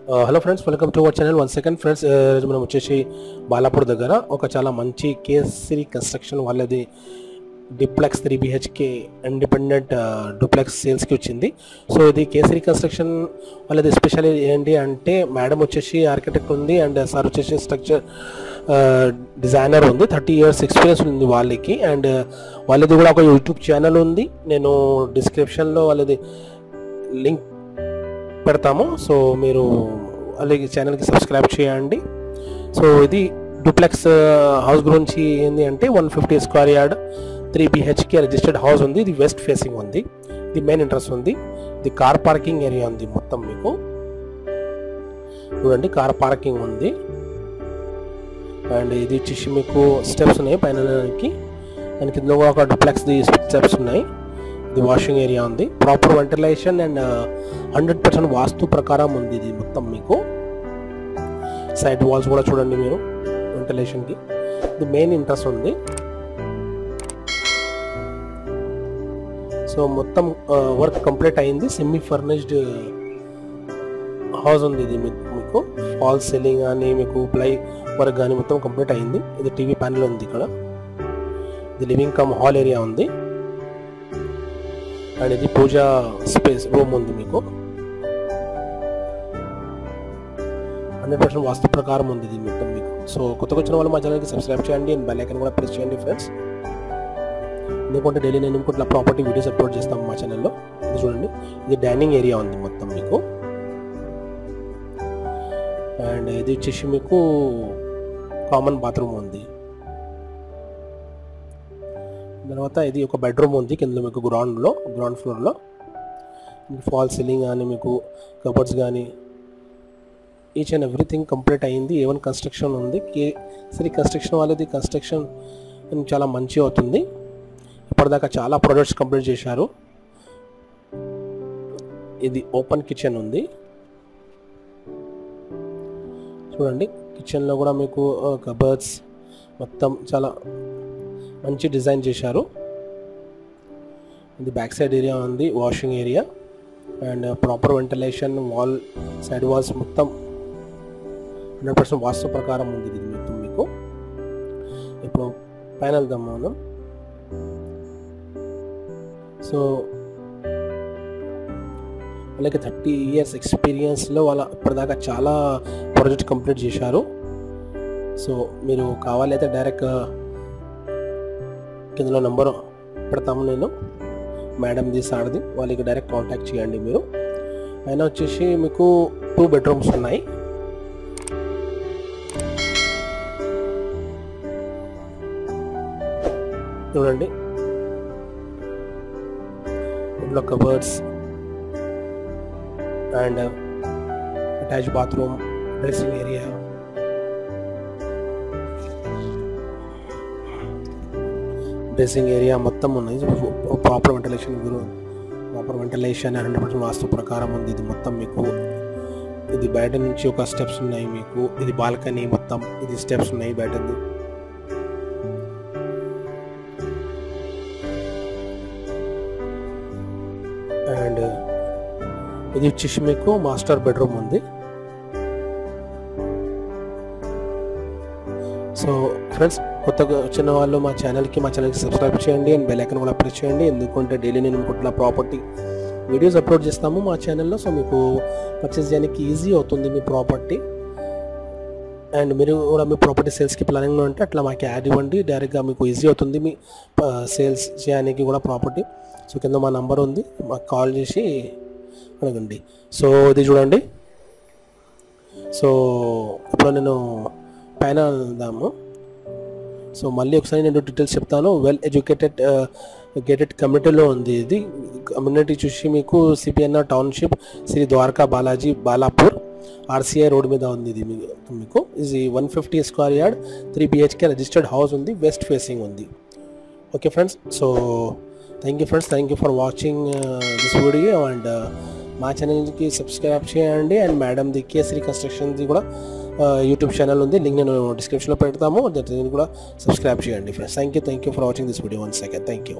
Hello friends, welcome to our channel. 1 second friends, ఈరోజు మనం వచ్చేసి బాలాపూర్ దగ్గర ఒక చాలా మంచి కేసరి కన్స్ట్రక్షన్ వాళ్ళది డిప్లెక్స్ 3 BHK ఇండిపెండెంట్ డూప్లెక్స్ సేల్స్కి వచ్చింది. సో ఇది కేసరి కన్స్ట్రక్షన్ వాళ్ళది స్పెషల్ ఏంటి అంటే, మేడం వచ్చేసి ఆర్కిటెక్ట్ ఉంది అండ్ సార్ వచ్చేసి స్ట్రక్చర్ డిజైనర్ ఉంది. 30 years ఎక్స్పీరియన్స్ ఉంది వాళ్ళకి. అండ్ వాళ్ళది కూడా ఒక యూట్యూబ్ ఛానల్ ఉంది. నేను డిస్క్రిప్షన్లో వాళ్ళది లింక్ పెడతాము. సో మీరు అలాగే ఛానల్కి సబ్స్క్రైబ్ చేయండి. సో ఇది డూప్లెక్స్ హౌస్ గురించి ఏంటి అంటే 150 square yard 3 BHK registered house ఉంది. ఇది వెస్ట్ ఫేసింగ్ ఉంది. ఇది మెయిన్ ఇంట్రెస్ట్ ఉంది. ఇది కార్ పార్కింగ్ ఏరియా ఉంది. మొత్తం మీకు చూడండి, కార్ పార్కింగ్ ఉంది. అండ్ ఇది వచ్చేసి మీకు స్టెప్స్ ఉన్నాయి పైన అండ్ కింద ఒక డూప్లెక్స్ స్టెప్స్ ఉన్నాయి. ఇది వాషింగ్ ఏరియా ఉంది. ప్రాపర్ వెంటిలేషన్ అండ్ 100% వాస్తు ప్రకారం ఉంది. ఇది మొత్తం మీకు సైడ్ వాల్స్ కూడా చూడండి మీరు వెంటిలేషన్కి. ఇది మెయిన్ ఇంట్రెస్ట్ ఉంది. సో మొత్తం వర్క్ కంప్లీట్ అయింది. సెమీ ఫర్నిష్డ్ హౌస్ ఉంది. ఇది మీకు ఫాల్ సీలింగ్ కానీ మీకు ప్లై వర్క్ కానీ మొత్తం కంప్లీట్ అయింది. ఇది టీవీ ప్యానెల్ ఉంది ఇక్కడ. ఇది లివింగ్ కమ్ హాల్ ఏరియా ఉంది. అండ్ ఇది పూజా స్పేస్ రూమ్ ఉంది మీకు. 100% వాస్తు ప్రకారం ఉంది ఇది మొత్తం మీకు. సో కొత్తగా వచ్చిన వాళ్ళు మా ఛానల్కి సబ్స్క్రైబ్ చేయండి అండ్ బెల్ ఐకాన్ కూడా ప్రెస్ చేయండి ఫ్రెండ్స్. ఎందుకంటే డైలీ నేను ఇట్లా ప్రాపర్టీ వీడియోస్ అప్లోడ్ చేస్తాము మా ఛానల్లో. ఇది చూడండి, ఇది డైనింగ్ ఏరియా ఉంది మొత్తం మీకు. అండ్ ఇది వచ్చేసి మీకు కామన్ బాత్రూమ్ ఉంది. తర్వాత ఇది ఒక బెడ్రూమ్ ఉంది కింద మీకు గ్రౌండ్ ఫ్లోర్లో. ఫాల్ సీలింగ్ కానీ మీకు కబోర్డ్స్ కానీ ఈచ్ అండ్ ఎవ్రీథింగ్ కంప్లీట్ అయ్యింది. ఏవన్ కన్స్ట్రక్షన్ ఉంది. కేసరి కన్స్ట్రక్షన్ వాళ్ళది కన్స్ట్రక్షన్ చాలా మంచి అవుతుంది. ఇప్పటిదాకా చాలా ప్రొడక్ట్స్ కంప్లీట్ చేశారు. ఇది ఓపెన్ కిచెన్ ఉంది చూడండి. కిచెన్లో కూడా మీకు కబోర్డ్స్ మొత్తం చాలా మంచి డిజైన్ చేశారు. ఇది బ్యాక్ సైడ్ ఏరియా ఉంది, washing area and proper ventilation wall side walls మొత్తం 100% వాస్తు ప్రకారం ఉంది ఇది మొత్తం మీకు. ఇప్పుడు పైన వెళ్దాం మనం. సో వాళ్ళకి 30 years ఎక్స్పీరియన్స్లో వాళ్ళ ఇప్పటిదాకా చాలా ప్రాజెక్ట్ కంప్లీట్ చేశారు. సో మీరు కావాలైతే డైరెక్ట్ కిందలో నెంబర్ పెడతాము నేను, మేడంది సార్ది. వాళ్ళకి డైరెక్ట్ కాంటాక్ట్ చేయండి మీరు. పైన వచ్చేసి మీకు 2 bedrooms ఉన్నాయి. చూడండి, ఇంట్లో cupboards and attach bathroom, dressing area, మొత్తం ఉన్నాయి. ప్రాపర్ వెంటిలేషన్ 100% వాస్తు ప్రకారం ఉంది ఇది మొత్తం మీకు. ఇది బయట నుంచి ఒక స్టెప్స్ ఉన్నాయి మీకు. ఇది బాల్కనీ మొత్తం. ఇది స్టెప్స్ ఉన్నాయి బయటది. అండ్ ఇది వచ్చేసి మీకు మాస్టర్ బెడ్రూమ్ ఉంది. సో ఫ్రెండ్స్, కొత్తగా వచ్చిన వాళ్ళు మా ఛానల్కి సబ్స్క్రైబ్ చేయండి అండ్ బెల్ ఐకాన్ కూడా ప్రెస్ చేయండి. ఎందుకంటే డైలీ నేను ఇట్లా ప్రాపర్టీ వీడియోస్ అప్లోడ్ చేస్తాము మా ఛానల్లో. సో మీకు పర్చేస్ చేయడానికి ఈజీ అవుతుంది మీ ప్రాపర్టీ. అండ్ మీరు కూడా మీ ప్రాపర్టీ సేల్స్కి ప్లానింగ్లో ఉంటే అట్లా మాకు యాడ్ ఇవ్వండి. డైరెక్ట్గా మీకు ఈజీ అవుతుంది మీ సేల్స్ చేయడానికి కూడా ప్రాపర్టీ. సో కింద మా నంబర్ ఉంది, మాకు కాల్ చేసి అడగండి. సో ఇది చూడండి. సో ఇప్పుడు నేను పైన వెళ్దాము. సో మళ్ళీ ఒకసారి నేను డీటెయిల్స్ చెప్తాను. వెల్ ఎడ్యుకేటెడ్ గేటెడ్ కమ్యూనిటీలో ఉంది. ఇది కమ్యూనిటీ చూసి మీకు CPNR township, Shri Dwaraka Balaji, Balapur, RCI road మీద ఉంది. ఇది మీకు ఇది 150 square yard 3 BHK registered house ఉంది. వెస్ట్ ఫేసింగ్ ఉంది. Okay friends, so thank you friends, thank you for watching this video. And మా ఛానల్కి సబ్స్క్రైబ్ చేయండి. అండ్ మేడంది కేసరి కన్స్ట్రక్షన్ది కూడా యూట్యూబ్ ఛానల్ ఉంది. లింక్ నేను డిస్క్రిప్షన్లో పెడతాము. దాన్ని కూడా సబ్స్క్రైబ్ చేయండి friends. Thank you for watching this video. 1 second. Thank you.